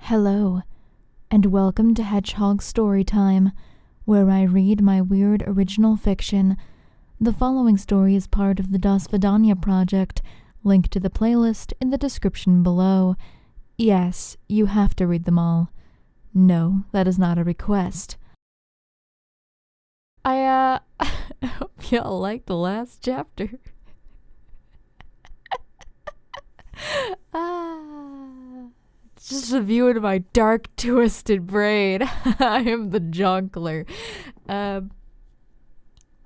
Hello, and welcome to Hedgehog Storytime, where I read my weird original fiction. The following story is part of the Vadanya project, link to the playlist in the description below. Yes, you have to read them all. No, that is not a request. I hope y'all liked the last chapter. It's just a view into my dark, twisted brain. I am the jonkler.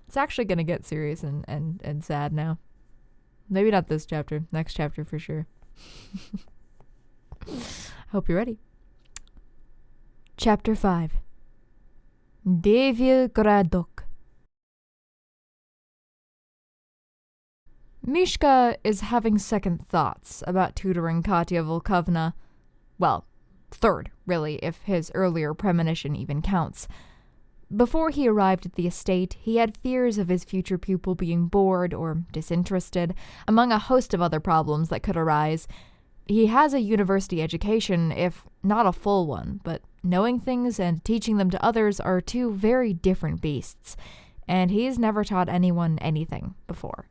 It's actually gonna get serious and sad now. Maybe not this chapter. Next chapter for sure. Hope you're ready. Chapter 5. Городо. Mishka is having second thoughts about tutoring Katya Volkovna. Well, third, really, if his earlier premonition even counts. Before he arrived at the estate, he had fears of his future pupil being bored or disinterested, among a host of other problems that could arise. He has a university education, if not a full one, but knowing things and teaching them to others are two very different beasts, and he's never taught anyone anything before.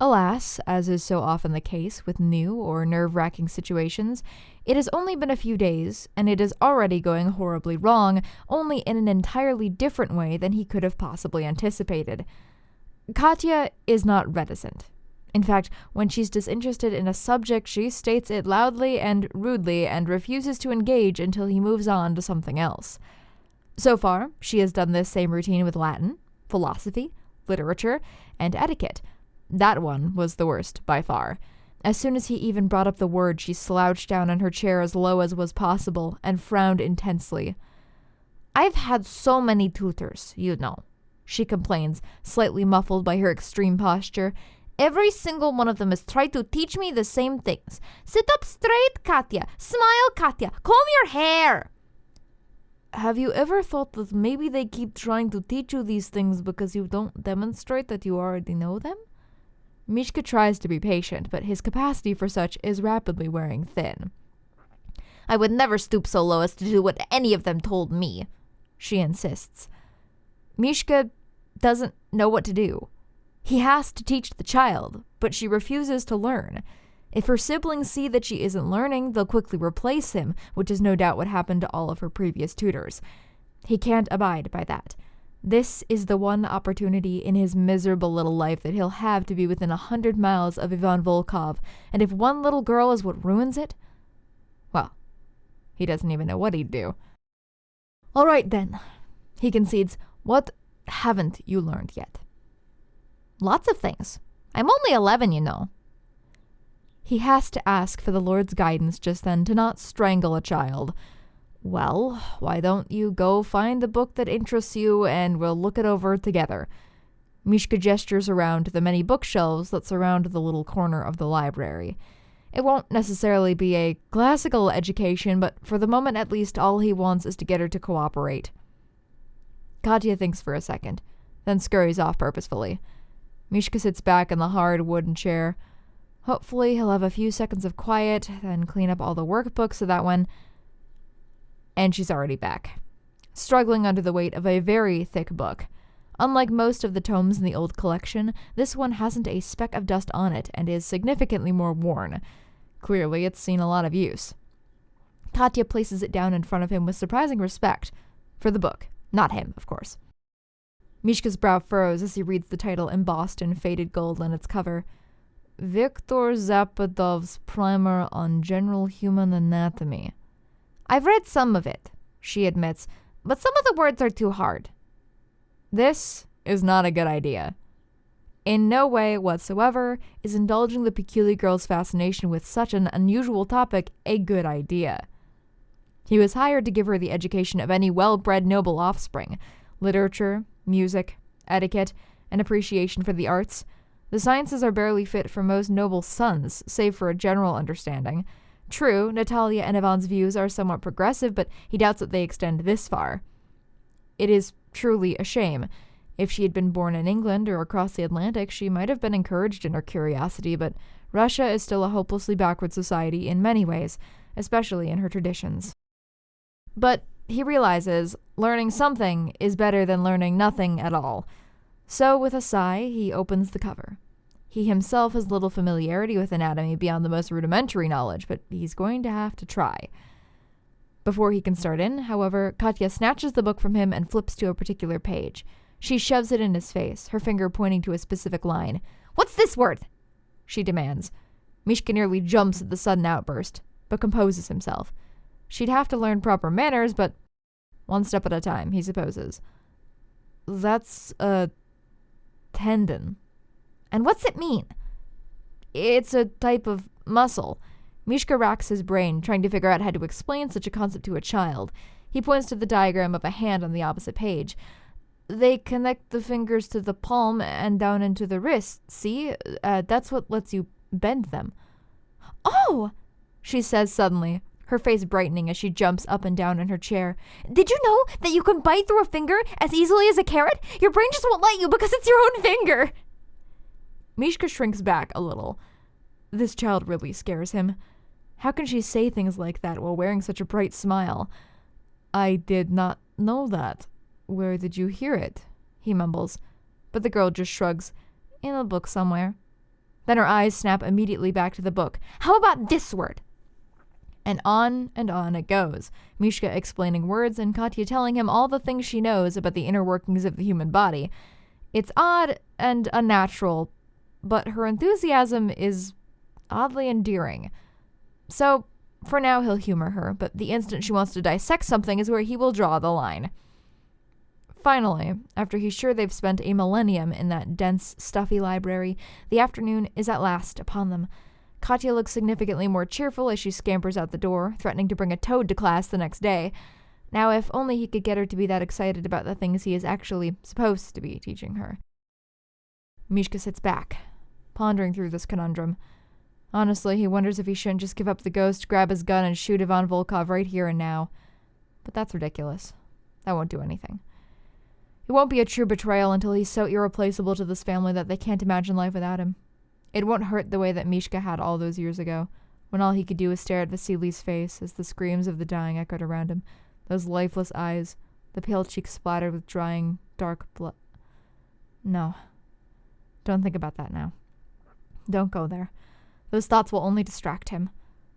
Alas, as is so often the case with new or nerve-wracking situations, it has only been a few days, and it is already going horribly wrong, only in an entirely different way than he could have possibly anticipated. Katya is not reticent. In fact, when she's disinterested in a subject, she states it loudly and rudely and refuses to engage until he moves on to something else. So far, she has done this same routine with Latin, philosophy, literature, and etiquette. That one was the worst, by far. As soon as he even brought up the word, she slouched down in her chair as low as was possible and frowned intensely. "I've had so many tutors, you know," she complains, slightly muffled by her extreme posture. "Every single one of them has tried to teach me the same things. Sit up straight, Katya. Smile, Katya. Comb your hair." Have you ever thought that maybe they keep trying to teach you these things because you don't demonstrate that you already know them? Mishka tries to be patient, but his capacity for such is rapidly wearing thin. "I would never stoop so low as to do what any of them told me," she insists. Mishka doesn't know what to do. He has to teach the child, but she refuses to learn. If her siblings see that she isn't learning, they'll quickly replace him, which is no doubt what happened to all of her previous tutors. He can't abide by that. This is the one opportunity in his miserable little life that he'll have to be within 100 miles of Ivan Volkov, and if one little girl is what ruins it, well, he doesn't even know what he'd do. "All right, then," he concedes. "What haven't you learned yet?" "Lots of things. I'm only 11, you know." He has to ask for the Lord's guidance just then to not strangle a child. "Well, why don't you go find the book that interests you and we'll look it over together." Mishka gestures around to the many bookshelves that surround the little corner of the library. It won't necessarily be a classical education, but for the moment at least all he wants is to get her to cooperate. Katya thinks for a second, then scurries off purposefully. Mishka sits back in the hard wooden chair. Hopefully he'll have a few seconds of quiet, then clean up all the workbooks so that when... And she's already back, struggling under the weight of a very thick book. Unlike most of the tomes in the old collection, this one hasn't a speck of dust on it and is significantly more worn. Clearly, it's seen a lot of use. Katya places it down in front of him with surprising respect. For the book. Not him, of course. Mishka's brow furrows as he reads the title embossed in faded gold on its cover. Viktor Zapadov's Primer on General Human Anatomy. "I've read some of it," she admits, "but some of the words are too hard." This is not a good idea. In no way whatsoever is indulging the peculiar girl's fascination with such an unusual topic a good idea. He was hired to give her the education of any well-bred noble offspring. Literature, music, etiquette, and appreciation for the arts. The sciences are barely fit for most noble sons, save for a general understanding. True, Natalia and Ivan's views are somewhat progressive, but he doubts that they extend this far. It is truly a shame. If she had been born in England or across the Atlantic, she might have been encouraged in her curiosity, but Russia is still a hopelessly backward society in many ways, especially in her traditions. But he realizes learning something is better than learning nothing at all. So with a sigh, he opens the cover. He himself has little familiarity with anatomy beyond the most rudimentary knowledge, but he's going to have to try. Before he can start in, however, Katya snatches the book from him and flips to a particular page. She shoves it in his face, her finger pointing to a specific line. "What's this word?" she demands. Mishka nearly jumps at the sudden outburst, but composes himself. She'd have to learn proper manners, but one step at a time, he supposes. "That's a tendon." "And what's it mean?" "It's a type of muscle." Mishka racks his brain, trying to figure out how to explain such a concept to a child. He points to the diagram of a hand on the opposite page. "They connect the fingers to the palm and down into the wrist, see? That's what lets you bend them." "Oh!" she says suddenly, her face brightening as she jumps up and down in her chair. "Did you know that you can bite through a finger as easily as a carrot? Your brain just won't let you because it's your own finger." Mishka shrinks back a little. This child really scares him. How can she say things like that while wearing such a bright smile? "I did not know that. Where did you hear it?" he mumbles. But the girl just shrugs. "In a book somewhere." Then her eyes snap immediately back to the book. "How about this word?" And on it goes, Mishka explaining words and Katya telling him all the things she knows about the inner workings of the human body. It's odd and unnatural, but her enthusiasm is oddly endearing. So, for now he'll humor her, but the instant she wants to dissect something is where he will draw the line. Finally, after he's sure they've spent a millennium in that dense, stuffy library, the afternoon is at last upon them. Katya looks significantly more cheerful as she scampers out the door, threatening to bring a toad to class the next day. Now, if only he could get her to be that excited about the things he is actually supposed to be teaching her. Mishka sits back, pondering through this conundrum. Honestly, he wonders if he shouldn't just give up the ghost, grab his gun, and shoot Ivan Volkov right here and now. But that's ridiculous. That won't do anything. It won't be a true betrayal until he's so irreplaceable to this family that they can't imagine life without him. It won't hurt the way that Mishka had all those years ago, when all he could do was stare at Vasily's face as the screams of the dying echoed around him, those lifeless eyes, the pale cheeks splattered with drying, dark blood. No. Don't think about that now. Don't go there. Those thoughts will only distract him.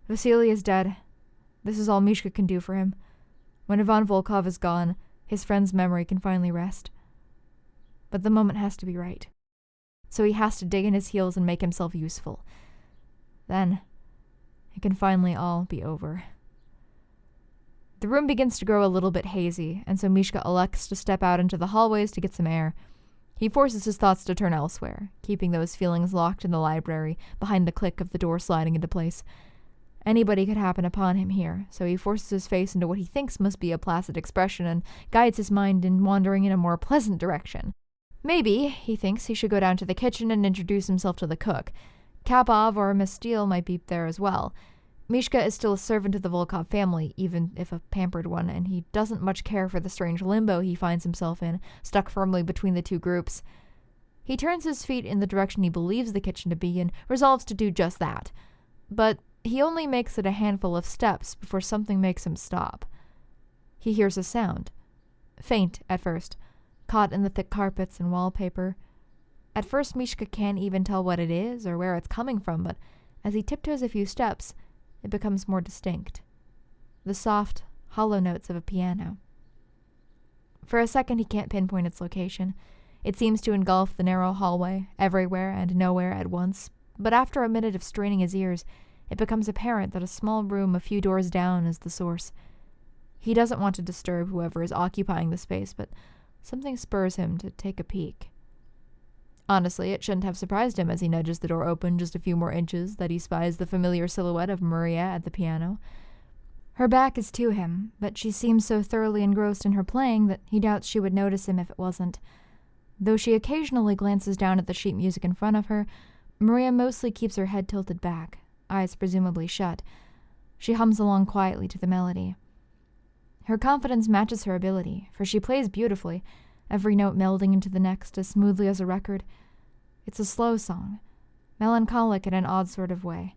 Vasily is dead. This is all Mishka can do for him. When Ivan Volkov is gone, his friend's memory can finally rest. But the moment has to be right. So he has to dig in his heels and make himself useful. Then, it can finally all be over. The room begins to grow a little bit hazy, and so Mishka elects to step out into the hallways to get some air. He forces his thoughts to turn elsewhere, keeping those feelings locked in the library, behind the click of the door sliding into place. Anybody could happen upon him here, so he forces his face into what he thinks must be a placid expression and guides his mind in wandering in a more pleasant direction. Maybe, he thinks, he should go down to the kitchen and introduce himself to the cook. Kapov or Miss Steele might be there as well. Mishka is still a servant of the Volkov family, even if a pampered one, and he doesn't much care for the strange limbo he finds himself in, stuck firmly between the two groups. He turns his feet in the direction he believes the kitchen to be and resolves to do just that. But he only makes it a handful of steps before something makes him stop. He hears a sound. Faint at first, caught in the thick carpets and wallpaper. At first Mishka can't even tell what it is or where it's coming from, but as he tiptoes a few steps, it becomes more distinct. The soft, hollow notes of a piano. For a second he can't pinpoint its location. It seems to engulf the narrow hallway, everywhere and nowhere at once, but after a minute of straining his ears, it becomes apparent that a small room a few doors down is the source. He doesn't want to disturb whoever is occupying the space, but something spurs him to take a peek. Honestly, it shouldn't have surprised him as he nudges the door open just a few more inches that he spies the familiar silhouette of Maria at the piano. Her back is to him, but she seems so thoroughly engrossed in her playing that he doubts she would notice him if it wasn't. Though she occasionally glances down at the sheet music in front of her, Maria mostly keeps her head tilted back, eyes presumably shut. She hums along quietly to the melody. Her confidence matches her ability, for she plays beautifully, every note melding into the next as smoothly as a record. It's a slow song, melancholic in an odd sort of way,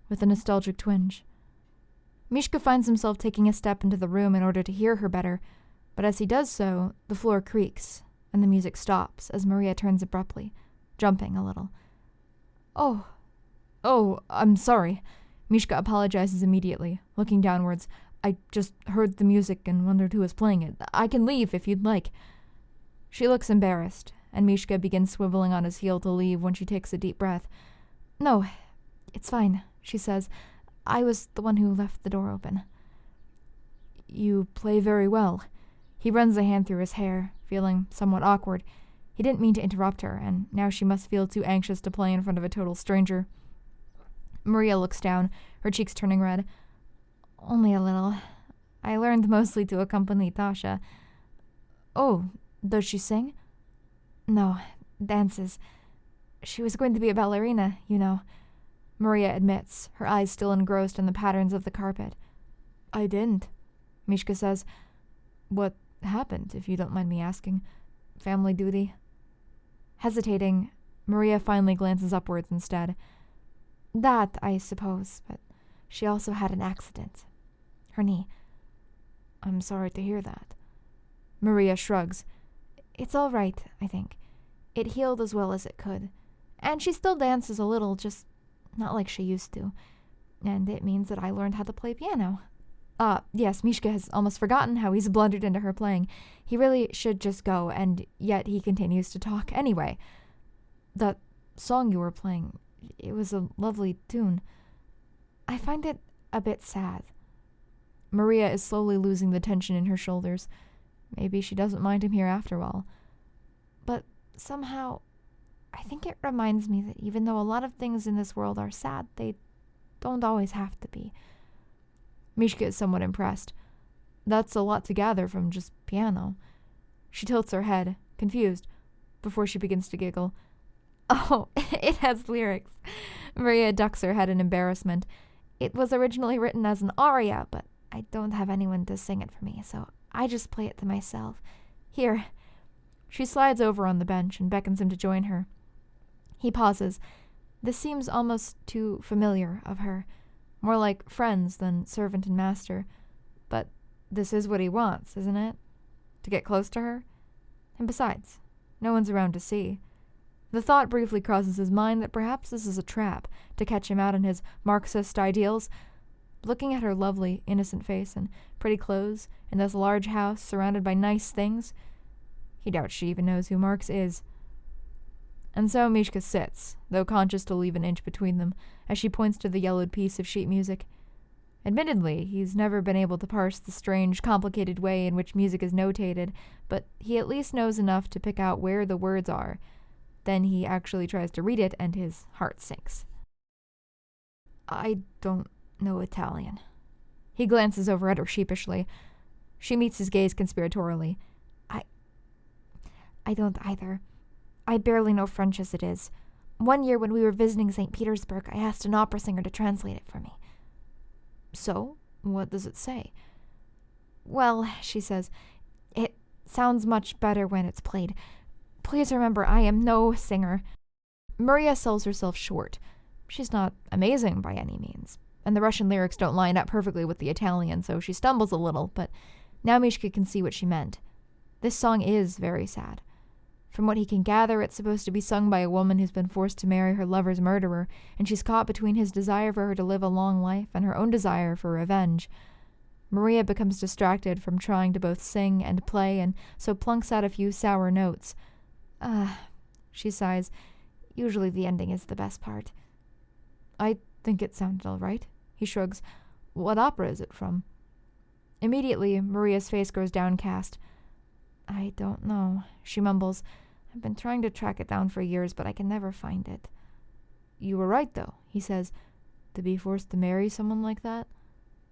with a nostalgic twinge. Mishka finds himself taking a step into the room in order to hear her better, but as he does so, the floor creaks, and the music stops as Maria turns abruptly, jumping a little. Oh, I'm sorry. Mishka apologizes immediately, looking downwards. I just heard the music and wondered who was playing it. I can leave if you'd like. She looks embarrassed, and Mishka begins swiveling on his heel to leave when she takes a deep breath. No, it's fine, she says. I was the one who left the door open. You play very well. He runs a hand through his hair, feeling somewhat awkward. He didn't mean to interrupt her, and now she must feel too anxious to play in front of a total stranger. Maria looks down, her cheeks turning red. Only a little. I learned mostly to accompany Tasha. Oh, does she sing? No, dances. She was going to be a ballerina, you know. Maria admits, her eyes still engrossed in the patterns of the carpet. I didn't, Mishka says. What happened, if you don't mind me asking? Family duty? Hesitating, Maria finally glances upwards instead. That, I suppose, but she also had an accident. Her knee. I'm sorry to hear that. Maria shrugs. It's all right, I think. It healed as well as it could. And she still dances a little, just not like she used to. And it means that I learned how to play piano. Yes, Mishka has almost forgotten how he's blundered into her playing. He really should just go, and yet he continues to talk anyway. That song you were playing, it was a lovely tune. I find it a bit sad. Maria is slowly losing the tension in her shoulders. Maybe she doesn't mind him here after all. But somehow, I think it reminds me that even though a lot of things in this world are sad, they don't always have to be. Mishka is somewhat impressed. That's a lot to gather from just piano. She tilts her head, confused, before she begins to giggle. Oh, it has lyrics. Maria ducks her head in embarrassment. It was originally written as an aria, but I don't have anyone to sing it for me, so I just play it to myself. Here. She slides over on the bench and beckons him to join her. He pauses. This seems almost too familiar of her. More like friends than servant and master. But this is what he wants, isn't it? To get close to her? And besides, no one's around to see. The thought briefly crosses his mind that perhaps this is a trap to catch him out in his Marxist ideals. Looking at her lovely, innocent face and pretty clothes in this large house surrounded by nice things, he doubts she even knows who Marx is. And so Mishka sits, though conscious to leave an inch between them, as she points to the yellowed piece of sheet music. Admittedly, he's never been able to parse the strange, complicated way in which music is notated, but he at least knows enough to pick out where the words are. Then he actually tries to read it, and his heart sinks. I don't know Italian. He glances over at her sheepishly. She meets his gaze conspiratorially. I don't either. I barely know French as it is. One year when we were visiting St. Petersburg, I asked an opera singer to translate it for me. So, what does it say? Well, she says, it sounds much better when it's played. Please remember, I am no singer. Maria sells herself short. She's not amazing by any means, and the Russian lyrics don't line up perfectly with the Italian, so she stumbles a little, but now Mishka can see what she meant. This song is very sad. From what he can gather, it's supposed to be sung by a woman who's been forced to marry her lover's murderer, and she's caught between his desire for her to live a long life and her own desire for revenge. Maria becomes distracted from trying to both sing and play, and so plunks out a few sour notes. She sighs. Usually the ending is the best part. I think it sounded all right. He shrugs. What opera is it from? Immediately, Maria's face grows downcast. I don't know, she mumbles. I've been trying to track it down for years, but I can never find it. You were right, though, he says. To be forced to marry someone like that?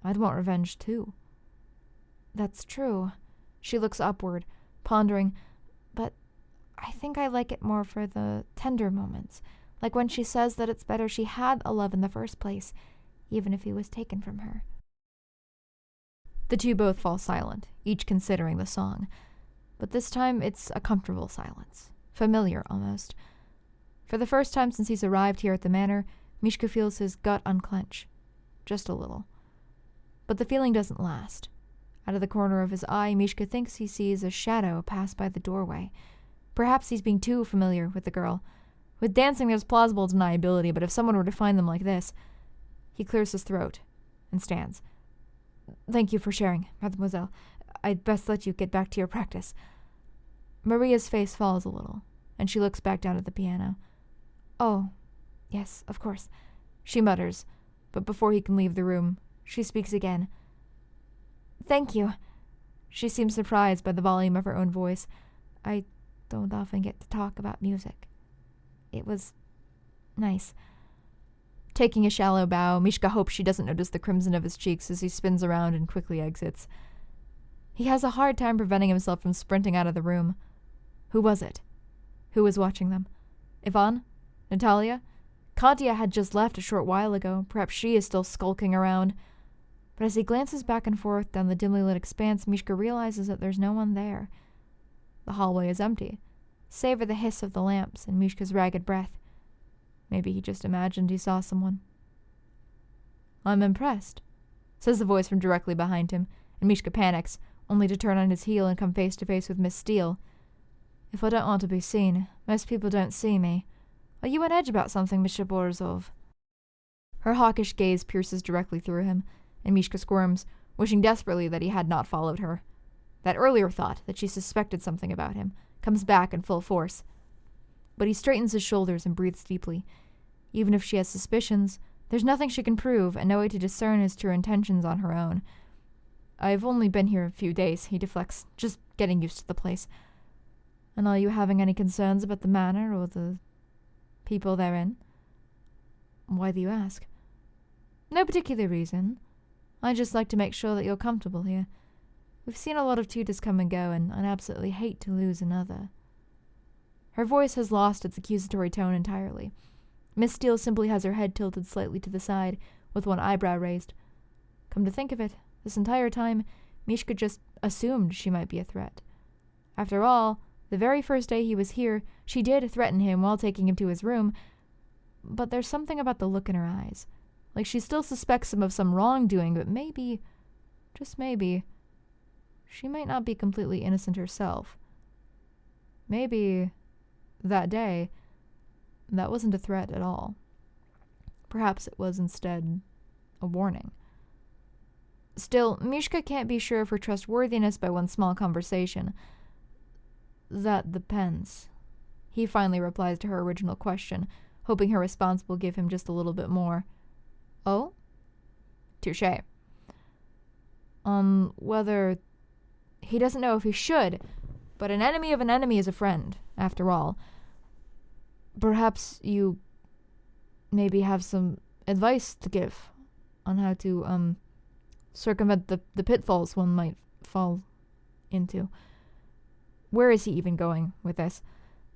I'd want revenge, too. That's true. She looks upward, pondering, but I think I like it more for the tender moments, like when she says that it's better she had a love in the first place, even if he was taken from her. The two both fall silent, each considering the song. But this time it's a comfortable silence, familiar almost. For the first time since he's arrived here at the manor, Mishka feels his gut unclench. Just a little. But the feeling doesn't last. Out of the corner of his eye, Mishka thinks he sees a shadow pass by the doorway. Perhaps he's being too familiar with the girl. With dancing, there's plausible deniability, but if someone were to find them like this... He clears his throat and stands. Thank you for sharing, mademoiselle. I'd best let you get back to your practice. Maria's face falls a little, and she looks back down at the piano. Oh, yes, of course, she mutters, but before he can leave the room, she speaks again. Thank you. She seems surprised by the volume of her own voice. I don't often get to talk about music. It was nice. Taking a shallow bow, Mishka hopes she doesn't notice the crimson of his cheeks as he spins around and quickly exits. He has a hard time preventing himself from sprinting out of the room. Who was it? Who was watching them? Ivan? Natalia? Katya had just left a short while ago. Perhaps she is still skulking around. But as he glances back and forth down the dimly lit expanse, Mishka realizes that there's no one there. The hallway is empty, save for the hiss of the lamps and Mishka's ragged breath. Maybe he just imagined he saw someone. I'm impressed, says the voice from directly behind him, and Mishka panics, only to turn on his heel and come face to face with Miss Steele. If I don't want to be seen, most people don't see me. Are you on edge about something, Mr. Borisov? Her hawkish gaze pierces directly through him, and Mishka squirms, wishing desperately that he had not followed her. That earlier thought, that she suspected something about him, comes back in full force. But he straightens his shoulders and breathes deeply. Even if she has suspicions, there's nothing she can prove and no way to discern his true intentions on her own. I've only been here a few days, he deflects, just getting used to the place. And are you having any concerns about the manor or the people therein? Why do you ask? No particular reason. I just like to make sure that you're comfortable here. We've seen a lot of tutors come and go, and I'd absolutely hate to lose another. Her voice has lost its accusatory tone entirely. Miss Steele simply has her head tilted slightly to the side, with one eyebrow raised. Come to think of it, this entire time, Mishka just assumed she might be a threat. After all, the very first day he was here, she did threaten him while taking him to his room, but there's something about the look in her eyes. Like she still suspects him of some wrongdoing, but maybe, just maybe, she might not be completely innocent herself. Maybe, that day, that wasn't a threat at all. Perhaps it was instead a warning. Still, Mishka can't be sure of her trustworthiness by one small conversation. That depends. He finally replies to her original question, hoping her response will give him just a little bit more. Oh? Touché. Whether... He doesn't know if he should, but an enemy of an enemy is a friend, after all. Perhaps you maybe have some advice to give on how to, circumvent the pitfalls one might fall into. Where is he even going with this?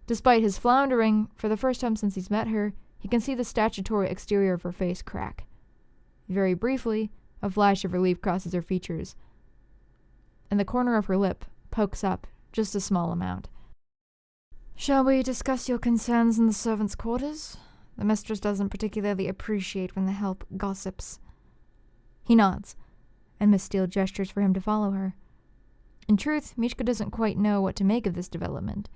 Despite his floundering, for the first time since he's met her, he can see the statutory exterior of her face crack. Very briefly, a flash of relief crosses her features, and the corner of her lip pokes up just a small amount. Shall we discuss your concerns in the servants' quarters? The mistress doesn't particularly appreciate when the help gossips. He nods, and Miss Steele gestures for him to follow her. In truth, Mishka doesn't quite know what to make of this development.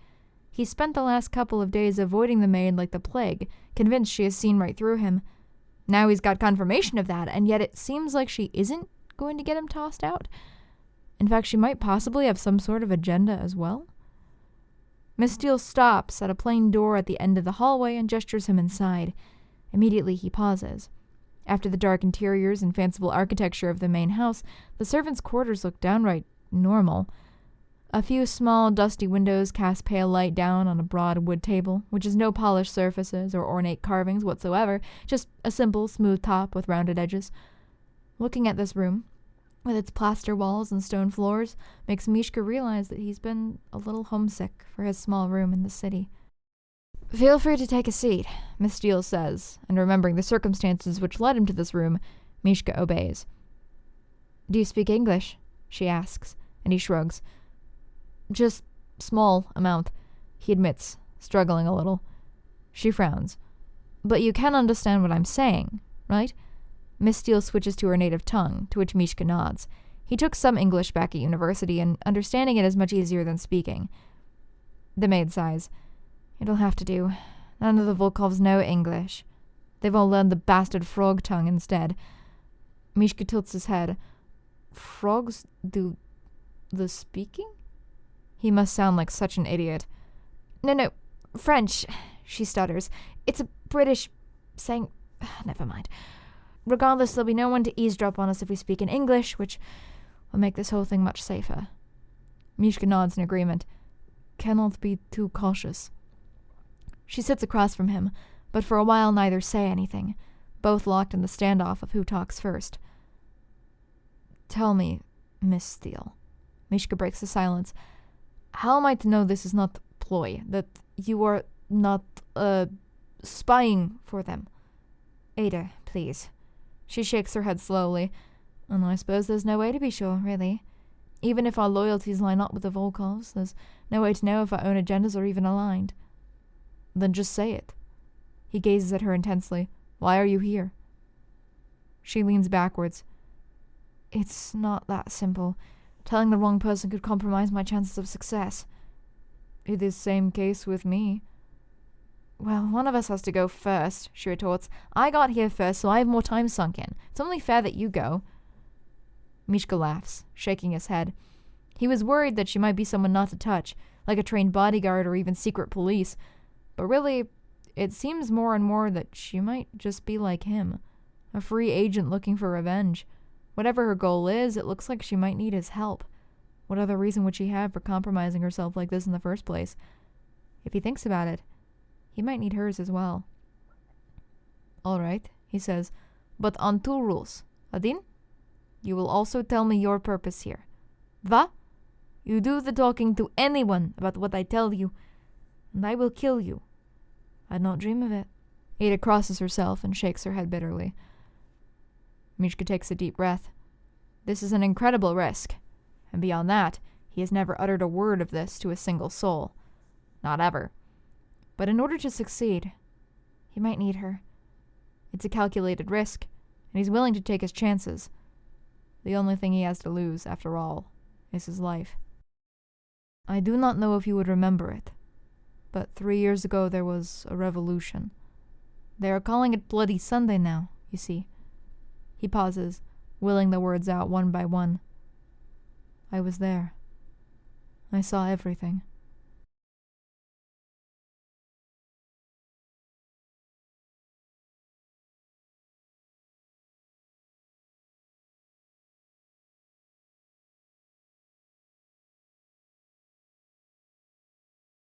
He spent the last couple of days avoiding the maid like the plague, convinced she has seen right through him. Now he's got confirmation of that, and yet it seems like she isn't going to get him tossed out. In fact, she might possibly have some sort of agenda as well. Miss Steele stops at a plain door at the end of the hallway and gestures him inside. Immediately he pauses. After the dark interiors and fanciful architecture of the main house, the servants' quarters look downright normal. A few small, dusty windows cast pale light down on a broad wood table, which has no polished surfaces or ornate carvings whatsoever, just a simple, smooth top with rounded edges. Looking at this room, with its plaster walls and stone floors, makes Mishka realize that he's been a little homesick for his small room in the city. Feel free to take a seat, Miss Steele says, and remembering the circumstances which led him to this room, Mishka obeys. Do you speak English? She asks, and he shrugs. Just small amount, he admits, struggling a little. She frowns. But you can understand what I'm saying, right? Miss Steele switches to her native tongue, to which Mishka nods. He took some English back at university, and understanding it is much easier than speaking. The maid sighs. It'll have to do. None of the Volkovs know English. They've all learned the bastard frog tongue instead. Mishka tilts his head. Frogs do the speaking? He must sound like such an idiot. No, French, she stutters. It's a British saying... Never mind. Regardless, there'll be no one to eavesdrop on us if we speak in English, which will make this whole thing much safer. Mishka nods in agreement. Cannot be too cautious. She sits across from him, but for a while neither say anything, both locked in the standoff of who talks first. Tell me, Miss Steele. Mishka breaks the silence. How am I to know this is not ploy, that you are not, spying for them? Ada, please. She shakes her head slowly. And I suppose there's no way to be sure, really. Even if our loyalties line up with the Volkovs, there's no way to know if our own agendas are even aligned. Then just say it. He gazes at her intensely. Why are you here? She leans backwards. It's not that simple. Telling the wrong person could compromise my chances of success. It is same case with me. Well, one of us has to go first, she retorts. I got here first, so I have more time sunk in. It's only fair that you go. Mishka laughs, shaking his head. He was worried that she might be someone not to touch, like a trained bodyguard or even secret police. But really, it seems more and more that she might just be like him, a free agent looking for revenge. Whatever her goal is, it looks like she might need his help. What other reason would she have for compromising herself like this in the first place? If he thinks about it, he might need hers as well. All right, he says, but on two rules. Adin? You will also tell me your purpose here. Va? You do the talking to anyone about what I tell you, and I will kill you. I'd not dream of it. Ada crosses herself and shakes her head bitterly. Mishka takes a deep breath. This is an incredible risk, and beyond that, he has never uttered a word of this to a single soul. Not ever. But in order to succeed, he might need her. It's a calculated risk, and he's willing to take his chances. The only thing he has to lose, after all, is his life. I do not know if you would remember it, but 3 years ago there was a revolution. They are calling it Bloody Sunday now, you see. He pauses, willing the words out one by one. I was there. I saw everything.